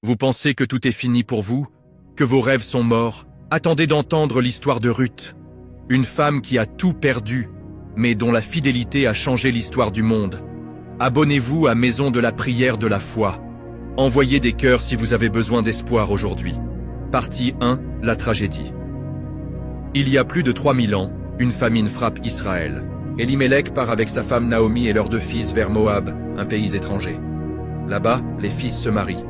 Vous pensez que tout est fini pour vous? Que vos rêves sont morts? Attendez d'entendre l'histoire de Ruth. Une femme qui a tout perdu, mais dont la fidélité a changé l'histoire du monde. Abonnez-vous à Maison de la prière de la foi. Envoyez des cœurs si vous avez besoin d'espoir aujourd'hui. Partie 1, la tragédie. Il y a plus de 3000 ans, une famine frappe Israël. Elimelech part avec sa femme Naomi et leurs 2 fils vers Moab, un pays étranger. Là-bas, les fils se marient.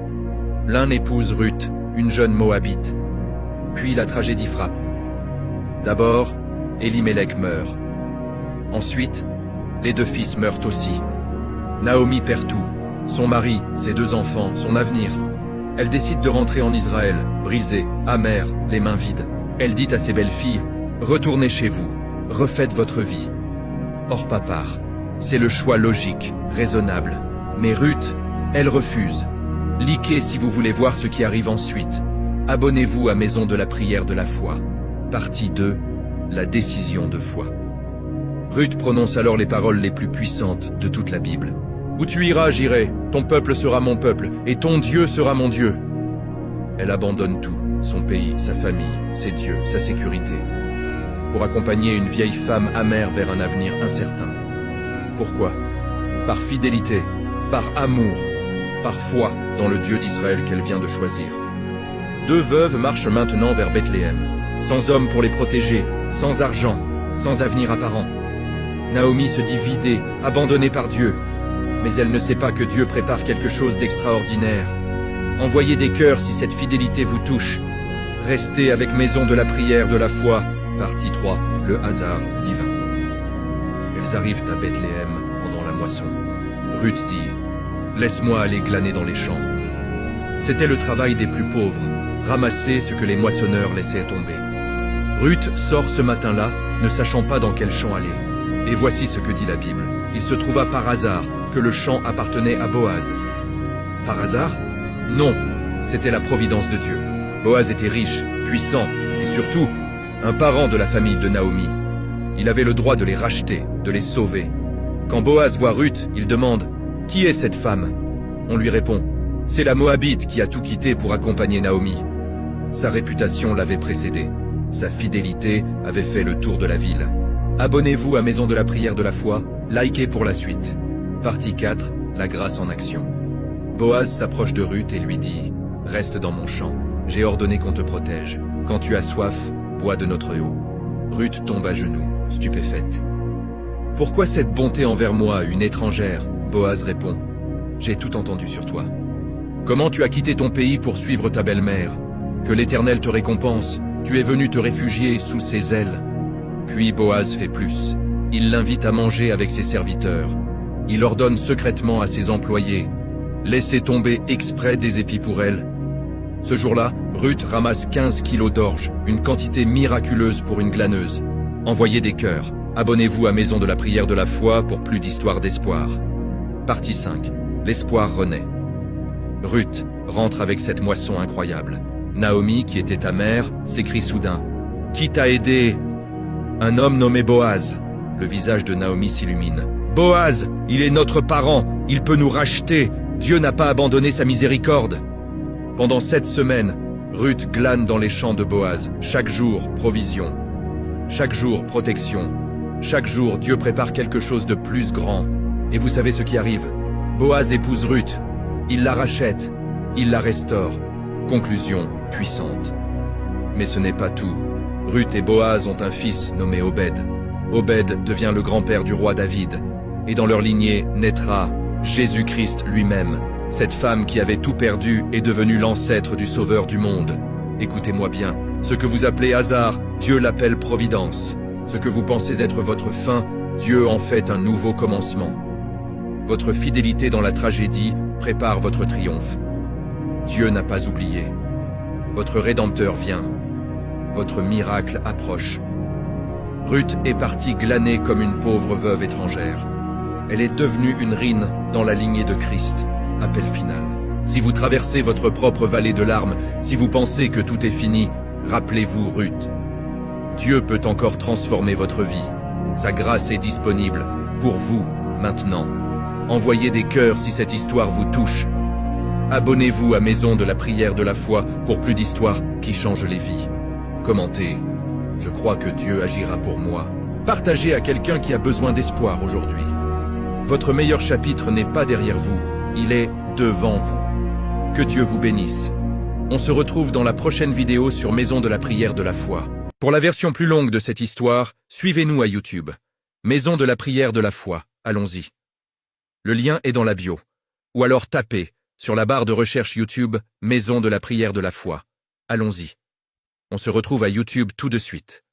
L'un épouse Ruth, une jeune Moabite. Puis la tragédie frappe. D'abord, Elimelech meurt. Ensuite, les 2 fils meurent aussi. Naomi perd tout, son mari, ses 2 enfants, son avenir. Elle décide de rentrer en Israël, brisée, amère, les mains vides. Elle dit à ses belles-filles, « Retournez chez vous, refaites votre vie. » Orpa part. C'est le choix logique, raisonnable. Mais Ruth, elle refuse. Likez si vous voulez voir ce qui arrive ensuite. Abonnez-vous à Maison de la prière de la foi. Partie 2, la décision de foi. Ruth prononce alors les paroles les plus puissantes de toute la Bible. « Où tu iras, j'irai, ton peuple sera mon peuple, et ton Dieu sera mon Dieu. » Elle abandonne tout, son pays, sa famille, ses dieux, sa sécurité, pour accompagner une vieille femme amère vers un avenir incertain. Pourquoi? Par fidélité, par amour, par foi dans le Dieu d'Israël qu'elle vient de choisir. 2 veuves marchent maintenant vers Bethléem, sans homme pour les protéger, sans argent, sans avenir apparent. Naomi se dit vidée, abandonnée par Dieu, mais elle ne sait pas que Dieu prépare quelque chose d'extraordinaire. Envoyez des cœurs si cette fidélité vous touche. Restez avec Maison de la prière de la foi, partie 3, le hasard divin. Elles arrivent à Bethléem pendant la moisson. Ruth dit, « Laisse-moi aller glaner dans les champs. » C'était le travail des plus pauvres, ramasser ce que les moissonneurs laissaient tomber. Ruth sort ce matin-là, ne sachant pas dans quel champ aller. Et voici ce que dit la Bible. Il se trouva par hasard que le champ appartenait à Boaz. Par hasard? Non, c'était la providence de Dieu. Boaz était riche, puissant, et surtout, un parent de la famille de Naomi. Il avait le droit de les racheter, de les sauver. Quand Boaz voit Ruth, il demande « Qui est cette femme ?» On lui répond « C'est la Moabite qui a tout quitté pour accompagner Naomi. » Sa réputation l'avait précédé. Sa fidélité avait fait le tour de la ville. Abonnez-vous à Maison de la prière de la foi, likez pour la suite. Partie 4, la grâce en action. Boaz s'approche de Ruth et lui dit « Reste dans mon champ, j'ai ordonné qu'on te protège. Quand tu as soif, bois de notre eau. » Ruth tombe à genoux, stupéfaite. « Pourquoi cette bonté envers moi, une étrangère ?» Boaz répond « J'ai tout entendu sur toi. Comment tu as quitté ton pays pour suivre ta belle-mère? Que l'Éternel te récompense, tu es venu te réfugier sous ses ailes. » Puis Boaz fait plus. Il l'invite à manger avec ses serviteurs. Il ordonne secrètement à ses employés « Laissez tomber exprès des épis pour elle. » Ce jour-là, Ruth ramasse 15 kilos d'orge, une quantité miraculeuse pour une glaneuse. Envoyez des cœurs. Abonnez-vous à Maison de la prière de la foi pour plus d'histoires d'espoir. Partie 5. L'espoir renaît. Ruth rentre avec cette moisson incroyable. Naomi, qui était amère, s'écrie soudain « Qui t'a aidé ?» Un homme nommé Boaz. Le visage de Naomi s'illumine. « Boaz, il est notre parent, il peut nous racheter. Dieu n'a pas abandonné sa miséricorde. » Pendant 7 semaines, Ruth glane dans les champs de Boaz. Chaque jour, provision. Chaque jour, protection. Chaque jour, Dieu prépare quelque chose de plus grand. Et vous savez ce qui arrive? Boaz épouse Ruth. Il la rachète. Il la restaure. Conclusion puissante. Mais ce n'est pas tout. Ruth et Boaz ont un fils nommé Obed. Obed devient le grand-père du roi David. Et dans leur lignée naîtra Jésus-Christ lui-même. Cette femme qui avait tout perdu est devenue l'ancêtre du Sauveur du monde. Écoutez-moi bien, ce que vous appelez hasard, Dieu l'appelle providence. Ce que vous pensez être votre fin, Dieu en fait un nouveau commencement. Votre fidélité dans la tragédie prépare votre triomphe. Dieu n'a pas oublié. Votre Rédempteur vient. Votre miracle approche. Ruth est partie glaner comme une pauvre veuve étrangère. Elle est devenue une reine dans la lignée de Christ. Appel final. Si vous traversez votre propre vallée de larmes, si vous pensez que tout est fini, rappelez-vous Ruth. Dieu peut encore transformer votre vie. Sa grâce est disponible pour vous, maintenant. Envoyez des cœurs si cette histoire vous touche. Abonnez-vous à Maison de la prière de la foi pour plus d'histoires qui changent les vies. Commentez. Je crois que Dieu agira pour moi. Partagez à quelqu'un qui a besoin d'espoir aujourd'hui. Votre meilleur chapitre n'est pas derrière vous, il est devant vous. Que Dieu vous bénisse. On se retrouve dans la prochaine vidéo sur Maison de la prière de la foi. Pour la version plus longue de cette histoire, suivez-nous à YouTube. Maison de la prière de la foi, allons-y. Le lien est dans la bio. Ou alors tapez sur la barre de recherche YouTube Maison de la prière de la foi. Allons-y. On se retrouve à YouTube tout de suite.